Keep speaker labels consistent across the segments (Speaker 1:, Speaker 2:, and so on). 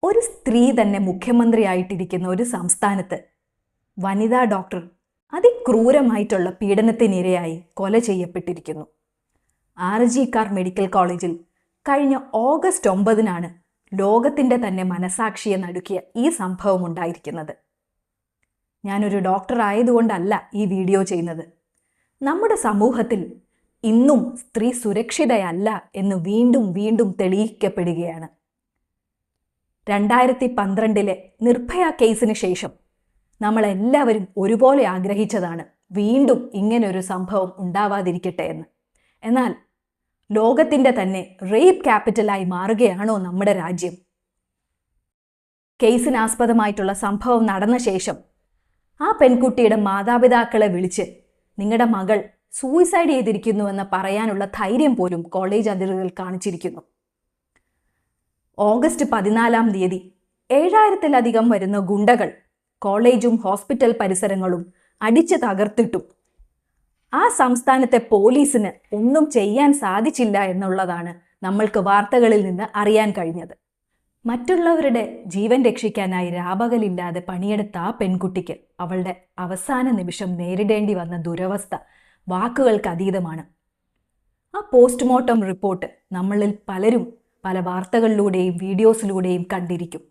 Speaker 1: ഒരു സ്ത്രീ തന്നെ മുഖ്യമന്ത്രിയായിട്ടിരിക്കുന്ന ഒരു സംസ്ഥാനത്ത് വനിതാ ഡോക്ടർ അതിക്രൂരമായിട്ടുള്ള പീഡനത്തിനിരയായി കൊല ചെയ്യപ്പെട്ടിരിക്കുന്നു. RG-കർ മെഡിക്കൽ കോളേജിൽ കഴിഞ്ഞ ഓഗസ്റ്റ് 9 ലോകത്തിൻ്റെ തന്നെ മനസാക്ഷിയെ നടുക്കിയ ഈ സംഭവം ഉണ്ടായിരിക്കുന്നത്. ഞാനൊരു ഡോക്ടർ ആയതുകൊണ്ടല്ല ഈ വീഡിയോ ചെയ്യുന്നത്. നമ്മുടെ സമൂഹത്തിൽ ഇന്നും സ്ത്രീ സുരക്ഷിതയല്ല എന്ന് വീണ്ടും വീണ്ടും തെളിയിക്കപ്പെടുകയാണ്. 2012 നിർഭയ കേസിന് ശേഷം നമ്മളെല്ലാവരും ഒരുപോലെ ആഗ്രഹിച്ചതാണ് വീണ്ടും ഇങ്ങനൊരു സംഭവം ഉണ്ടാവാതിരിക്കട്ടെ എന്ന്. എന്നാൽ ലോകത്തിൻ്റെ തന്നെ റേപ്പ് ക്യാപിറ്റലായി മാറുകയാണോ നമ്മുടെ രാജ്യം? കേസിനാസ്പദമായിട്ടുള്ള സംഭവം നടന്ന ശേഷം ആ പെൺകുട്ടിയുടെ മാതാപിതാക്കളെ വിളിച്ച് നിങ്ങളുടെ മകൾ സൂയിസൈഡ് ചെയ്തിരിക്കുന്നുവെന്ന് പറയാനുള്ള ധൈര്യം പോലും കോളേജ് അധികൃതർ കാണിച്ചിരിക്കുന്നു. ഓഗസ്റ്റ് 14 7000-ലധികം വരുന്ന ഗുണ്ടകൾ കോളേജും ഹോസ്പിറ്റൽ പരിസരങ്ങളും അടിച്ചു തകർത്തിട്ടും ആ സംസ്ഥാനത്തെ പോലീസിന് ഒന്നും ചെയ്യാൻ സാധിച്ചില്ല എന്നുള്ളതാണ് നമ്മൾക്ക് വാർത്തകളിൽ നിന്ന് അറിയാൻ കഴിഞ്ഞത്. മറ്റുള്ളവരുടെ ജീവൻ രക്ഷിക്കാനായി രാപകലില്ലാതെ പണിയെടുത്ത ആ പെൺകുട്ടിക്ക് അവളുടെ അവസാന നിമിഷം നേരിടേണ്ടി വന്ന ദുരവസ്ഥ വാക്കുകൾക്ക് അതീതമാണ്. ആ പോസ്റ്റ്മോർട്ടം റിപ്പോർട്ട് നമ്മളിൽ പലരും പല വാർത്തകളിലൂടെയും വീഡിയോസിലൂടെയും കണ്ടിരിക്കും.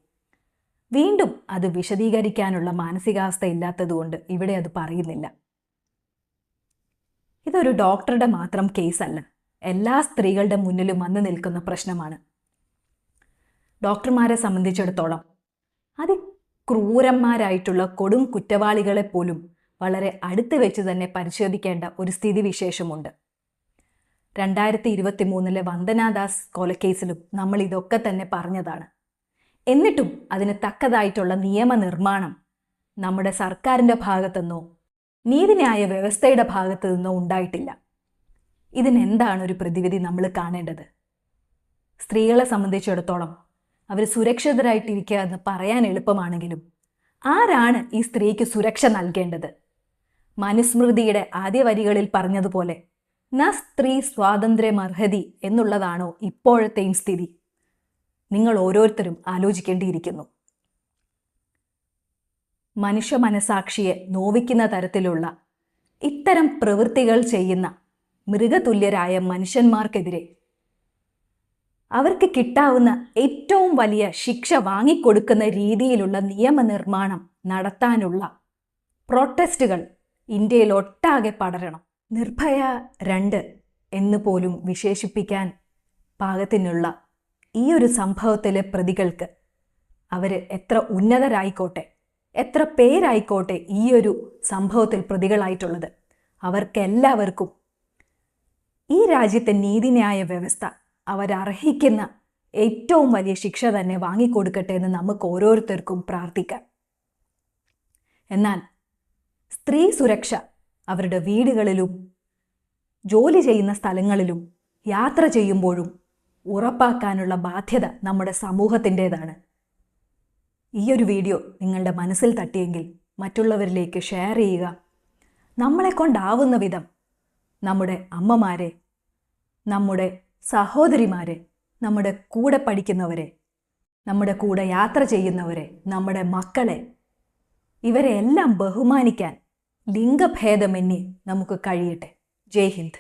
Speaker 1: വീണ്ടും അത് വിശദീകരിക്കാനുള്ള മാനസികാവസ്ഥ ഇല്ലാത്തതുകൊണ്ട് ഇവിടെ അത് പറയുന്നില്ല. ഇതൊരു ഡോക്ടറുടെ മാത്രം കേസല്ല, എല്ലാ സ്ത്രീകളുടെ മുന്നിലും വന്നു നിൽക്കുന്ന പ്രശ്നമാണ്. ഡോക്ടർമാരെ സംബന്ധിച്ചിടത്തോളം അതിക്രൂരന്മാരായിട്ടുള്ള കൊടും കുറ്റവാളികളെ പോലും വളരെ അടുത്ത് വെച്ച് തന്നെ പരിശോധിക്കേണ്ട ഒരു സ്ഥിതിവിശേഷമുണ്ട്. 2023 വന്ദനാദാസ് കൊലക്കേസിലും നമ്മൾ ഇതൊക്കെ തന്നെ പറഞ്ഞതാണ്. എന്നിട്ടും അതിന് തക്കതായിട്ടുള്ള നിയമനിർമ്മാണം നമ്മുടെ സർക്കാരിൻ്റെ ഭാഗത്തുനിന്നോ നീതിന്യായ വ്യവസ്ഥയുടെ ഭാഗത്തു നിന്നോ ഉണ്ടായിട്ടില്ല. ഇതിനെന്താണ് ഒരു പ്രതിവിധി നമ്മൾ കാണേണ്ടത്? സ്ത്രീകളെ സംബന്ധിച്ചിടത്തോളം അവർ സുരക്ഷിതരായിട്ടിരിക്കുക എന്ന് പറയാൻ എളുപ്പമാണെങ്കിലും ആരാണ് ഈ സ്ത്രീക്ക് സുരക്ഷ നൽകേണ്ടത്? മനുസ്മൃതിയുടെ ആദ്യ വരികളിൽ പറഞ്ഞതുപോലെ ന സ്ത്രീ സ്വാതന്ത്ര്യമർഹതി എന്നുള്ളതാണോ ഇപ്പോഴത്തെയും സ്ഥിതി? നിങ്ങൾ ഓരോരുത്തരും ആലോചിക്കേണ്ടിയിരിക്കുന്നു. മനുഷ്യ മനസാക്ഷിയെ നോവിക്കുന്ന തരത്തിലുള്ള ഇത്തരം പ്രവൃത്തികൾ ചെയ്യുന്ന മൃഗതുല്യരായ മനുഷ്യന്മാർക്കെതിരെ അവർക്ക് കിട്ടാവുന്ന ഏറ്റവും വലിയ ശിക്ഷ വാങ്ങിക്കൊടുക്കുന്ന രീതിയിലുള്ള നിയമനിർമ്മാണം നടത്താനുള്ള പ്രൊട്ടസ്റ്റുകൾ ഇന്ത്യയിൽ ഒട്ടാകെ പടരണം. നിർഭയ 2 എന്ന് പോലും വിശേഷിപ്പിക്കാൻ പാകത്തിനുള്ള ഈ ഒരു സംഭവത്തിലെ പ്രതികൾക്ക് അവർ എത്ര ഉന്നതരായിക്കോട്ടെ, എത്ര പേരായിക്കോട്ടെ ഈ ഒരു സംഭവത്തിൽ പ്രതികളായിട്ടുള്ളത്, അവർക്കെല്ലാവർക്കും ഈ രാജ്യത്തെ നീതിന്യായ വ്യവസ്ഥ അവരർഹിക്കുന്ന ഏറ്റവും വലിയ ശിക്ഷ തന്നെ വാങ്ങിക്കൊടുക്കട്ടെ എന്ന് നമുക്ക് ഓരോരുത്തർക്കും പ്രാർത്ഥിക്കാം. എന്നാൽ സ്ത്രീ സുരക്ഷ അവരുടെ വീടുകളിലും ജോലി ചെയ്യുന്ന സ്ഥലങ്ങളിലും യാത്ര ചെയ്യുമ്പോഴും ഉറപ്പാക്കാനുള്ള ബാധ്യത നമ്മുടെ സമൂഹത്തിൻ്റേതാണ്. ഈ ഒരു വീഡിയോ നിങ്ങളുടെ മനസ്സിൽ തട്ടിയെങ്കിൽ മറ്റുള്ളവരിലേക്ക് ഷെയർ ചെയ്യുക. നമ്മളെ കൊണ്ടാവുന്ന വിധം നമ്മുടെ അമ്മമാരെ, നമ്മുടെ സഹോദരിമാരെ, നമ്മുടെ കൂടെ പഠിക്കുന്നവരെ, നമ്മുടെ കൂടെ യാത്ര ചെയ്യുന്നവരെ, നമ്മുടെ മക്കളെ, ഇവരെ എല്ലാം ബഹുമാനിക്കാൻ ലിംഗഭേദമന്യേ നമുക്ക് കഴിയട്ടെ. ജയ് ഹിന്ദ്.